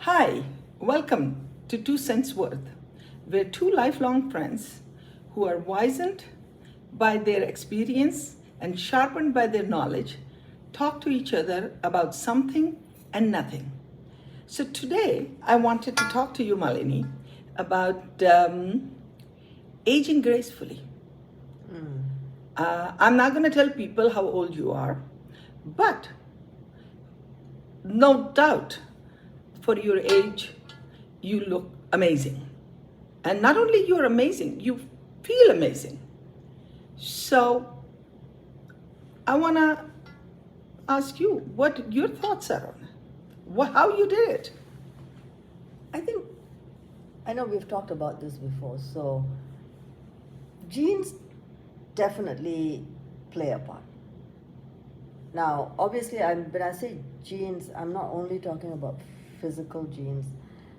Hi, welcome to 2 Cents Worth. We're two lifelong friends who are wizened by their experience and sharpened by their knowledge, talk to each other about something and nothing. So today, I wanted to talk to you, Malini, about aging gracefully. I'm not going to tell people how old you are, but no doubt for your age, you look amazing. And not only you're amazing, you feel amazing. So I want to ask you what your thoughts are on it, how you did it. I know we've talked about this before, so genes definitely play a part. Now, obviously, when I say genes, I'm not only talking about physical genes.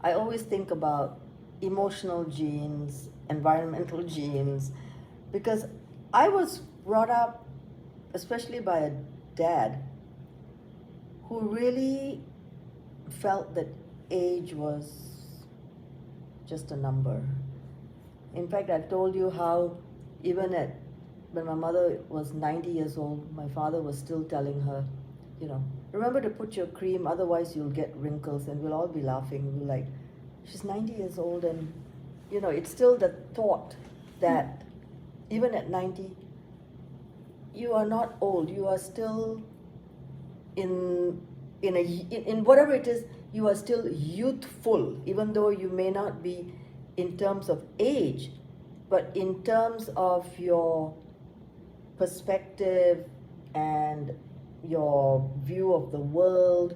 I always think about emotional genes, environmental genes, because I was brought up, especially by a dad, who really felt that age was just a number. In fact, I've told you how even when my mother was 90 years old, my father was still telling her, remember to put your cream, otherwise you'll get wrinkles, and we'll all be laughing. We're like, she's 90 years old, and it's still the thought that even at 90, you are not old. You are still in whatever it is. You are still youthful, even though you may not be in terms of age, but in terms of your perspective and your view of the world.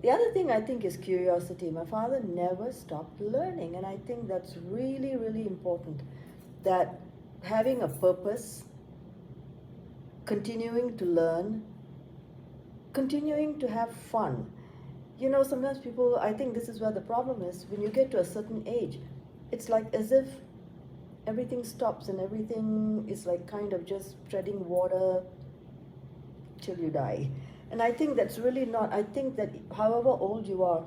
The other thing I think is curiosity. My father never stopped learning, and I think that's really, really important, that having a purpose, continuing to learn, continuing to have fun. Sometimes people, I think this is where the problem is, when you get to a certain age, it's like as if everything stops and everything is like kind of just treading water till you die. And I think that's really not, I think that however old you are,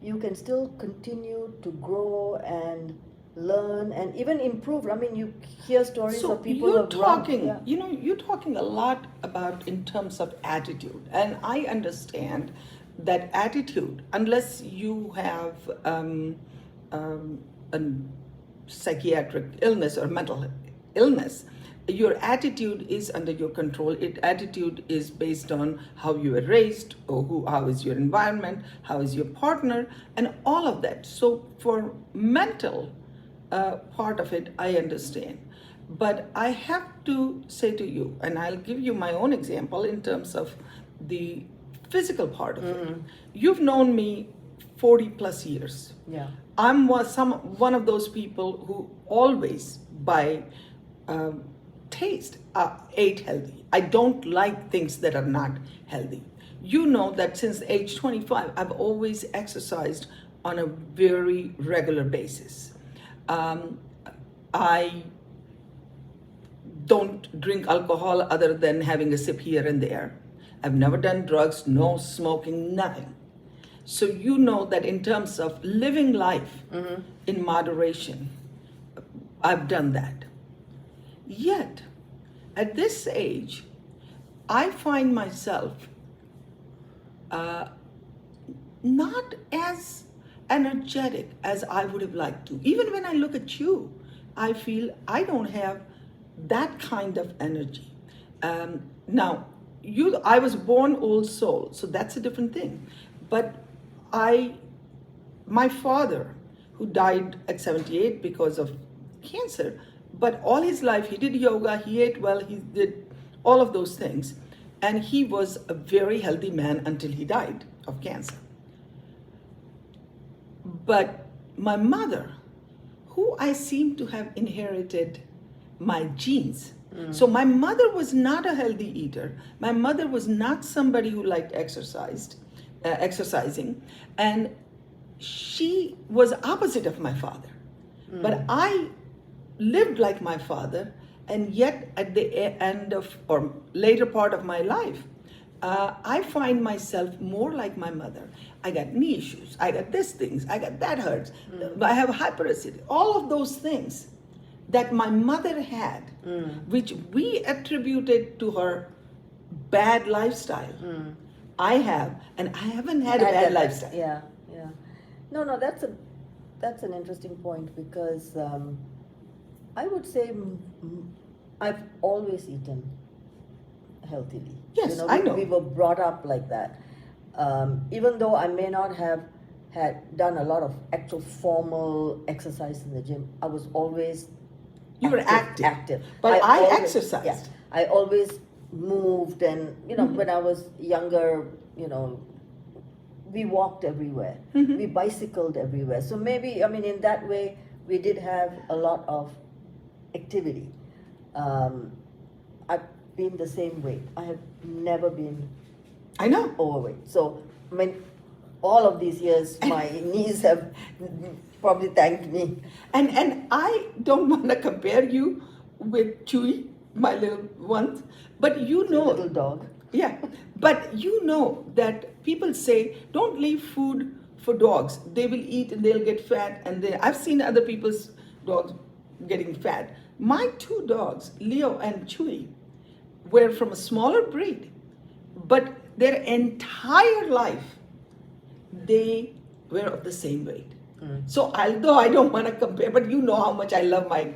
you can still continue to grow and learn and even improve. I mean, you hear stories of people who have talking, you're talking a lot about in terms of attitude. And I understand that attitude, unless you have a psychiatric illness or mental illness, your attitude is under your control. Attitude is based on how you were raised, or how is your environment, how is your partner, and all of that. So for mental part of it, I understand. But I have to say to you, and I'll give you my own example in terms of the physical part of it. You've known me 40 plus years. Yeah. I'm one of those people who always, by taste, ate healthy. I don't like things that are not healthy. You know that since age 25, I've always exercised on a very regular basis. I don't drink alcohol other than having a sip here and there. I've never done drugs, no smoking, nothing. So you know that in terms of living life in moderation, I've done that. Yet, at this age, I find myself not as energetic as I would have liked to. Even when I look at you, I feel I don't have that kind of energy. Now, I was born old soul, so that's a different thing. But my father, who died at 78 because of cancer, but all his life he did yoga, he ate well, he did all of those things, and he was a very healthy man until he died of cancer. But my mother, who I seem to have inherited my genes. So my mother was not a healthy eater. My mother was not somebody who liked exercising, and she was opposite of my father. But I lived like my father, and yet at the end of or later part of my life, I find myself more like my mother. I got knee issues. I got this things. I got that hurts. I have hyperacidity. All of those things that my mother had, which we attributed to her bad lifestyle. I have, and I haven't had a bad lifestyle. Yeah, yeah. No, that's an interesting point because I would say I've always eaten healthily. Yes, I know. We were brought up like that. Even though I may not have had done a lot of actual formal exercise in the gym, I was always You were active. Active. But I always, exercised. Yeah, I always moved, and when I was younger, we walked everywhere. We bicycled everywhere. So maybe, in that way, we did have a lot of activity. I've been the same weight. I have never been I know. overweight. So, all of these years, my knees have probably thanked me. And I don't want to compare you with Chewy, my little ones, but Little dog. Yeah, but that people say don't leave food for dogs. They will eat and they'll get fat, and I've seen other people's dogs getting fat. My two dogs, Leo and Chewy, were from a smaller breed, but their entire life they were of the same weight. So although I don't want to compare, but you know how much I love my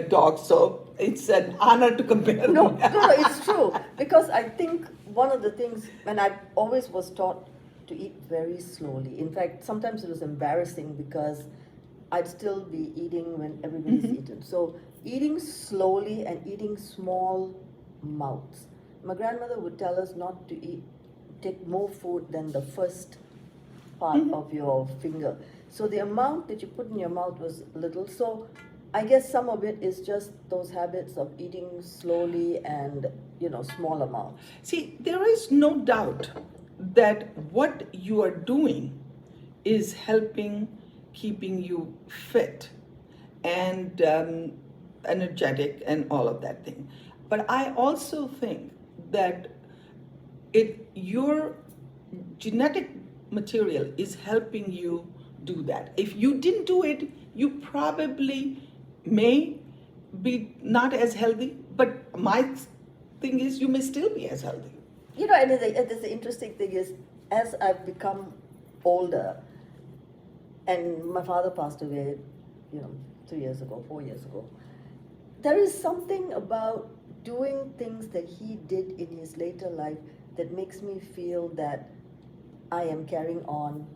dogs, so it's an honor to compare. No, it's true. Because I think one of the things, and I always was taught to eat very slowly. In fact, sometimes it was embarrassing because I'd still be eating when everybody's eaten. So eating slowly and eating small mouths. My grandmother would tell us not to take more food than the first part of your finger. So the amount that you put in your mouth was little. So I guess some of it is just those habits of eating slowly and, small amounts. See, there is no doubt that what you are doing is helping keeping you fit and energetic and all of that thing. But I also think that your genetic material is helping you do that. If you didn't do it, you probably may be not as healthy, but my thing is you may still be as healthy. And the interesting thing is, as I've become older, and my father passed away, 4 years ago, there is something about doing things that he did in his later life that makes me feel that I am carrying on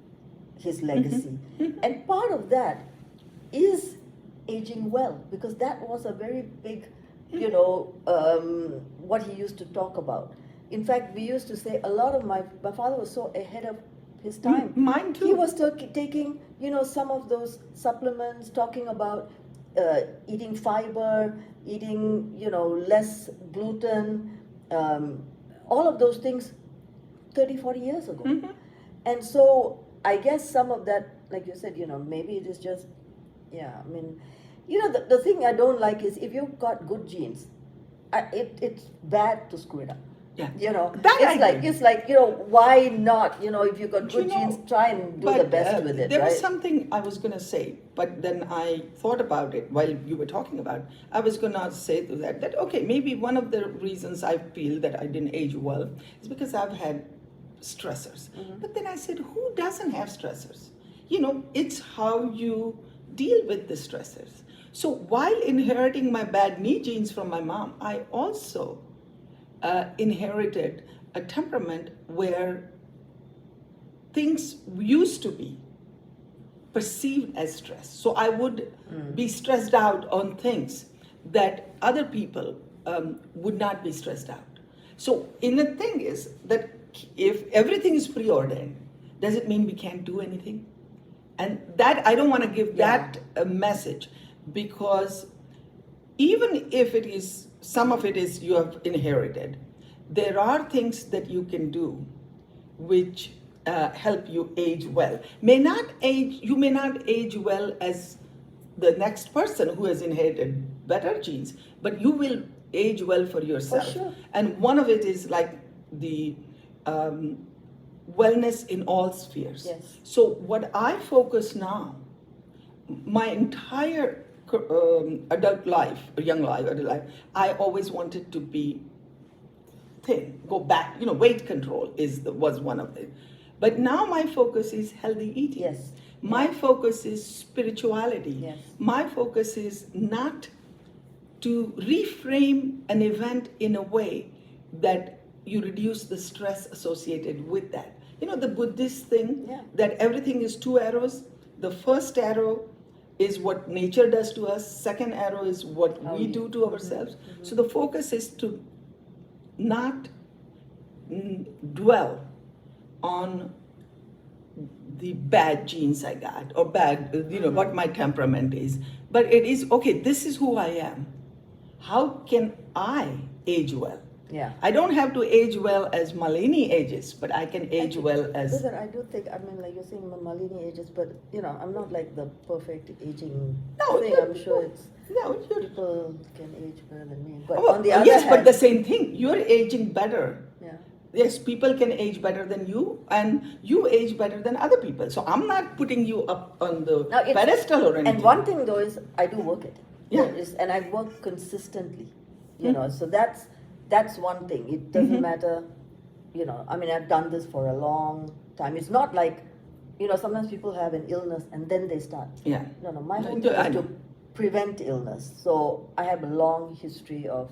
his legacy. And part of that is aging well, because that was a very big, what he used to talk about. In fact, we used to say a lot of my father was so ahead of his time. Mine too. He was still taking, some of those supplements, talking about eating fiber, eating, less gluten, all of those things 30, 40 years ago. And so I guess some of that, like you said, maybe it is just, the thing I don't like is if you've got good genes, it's bad to screw it up. Yeah. It's like, why not? If you've got good genes, try and do the best with it. There right? was something I was going to say, but then I thought about it while you were talking about it. I was going to say to that, okay, maybe one of the reasons I feel that I didn't age well is because I've had stressors. But then I said, who doesn't have stressors? It's how you deal with the stressors. So while inheriting my bad knee genes from my mom, I also inherited a temperament where things used to be perceived as stress. So I would be stressed out on things that other people would not be stressed out. So the thing is that if everything is preordained, does it mean we can't do anything? And that I don't want to give that a message, because even if it is, some of it is you have inherited, there are things that you can do which help you age well. You may not age well as the next person who has inherited better genes, but you will age well for yourself. For sure. And one of it is like the wellness in all spheres. Yes. So what I focus now, my entire adult life, or young life, adult life, I always wanted to be thin, go back. Weight control was one of it. But now my focus is healthy eating. Yes. My focus is spirituality. Yes. My focus is not to reframe an event in a way that you reduce the stress associated with that. The Buddhist thing, Yeah. that everything is two arrows. The first arrow is what nature does to us. Second arrow is what How we you- do to ourselves. So the focus is to not dwell on the bad genes I got, or bad, what my temperament is. But it is, okay, this is who I am. How can I age well? Yeah. I don't have to age well as Malini ages, but I can age well as... Listen, I do think, like you're saying, Malini ages, but I'm not like the perfect aging No, thing. you- I'm sure it's No, you're... people can age better than me. But Oh, on the other yes, hand, but the same thing. You're aging better. yeah. Yes, people can age better than you, and you age better than other people. So I'm not putting you up on the Now, it's- pedestal or anything. And one thing though is I do work it. Yeah. And I work consistently. So that's one thing. It doesn't matter. I've done this for a long time. It's not like, sometimes people have an illness and then they start. Yeah. No. My whole I thing is know. to prevent illness. So I have a long history of,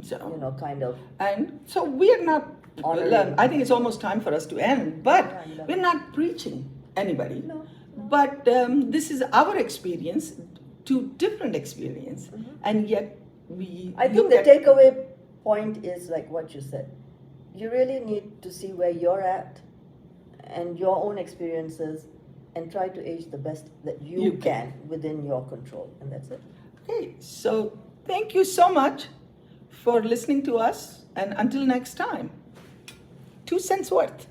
So, kind of. and so we're not, Honoring. I think it's almost time for us to end, but Yeah, you love we're it. not preaching anybody. No. But this is our experience, two different experience, and yet we I think look the at- takeaway point is like what you said. You really need to see where you're at and your own experiences and try to age the best that you You can within your control. And that's it. Okay, so thank you so much for listening to us, and until next time, 2 cents worth.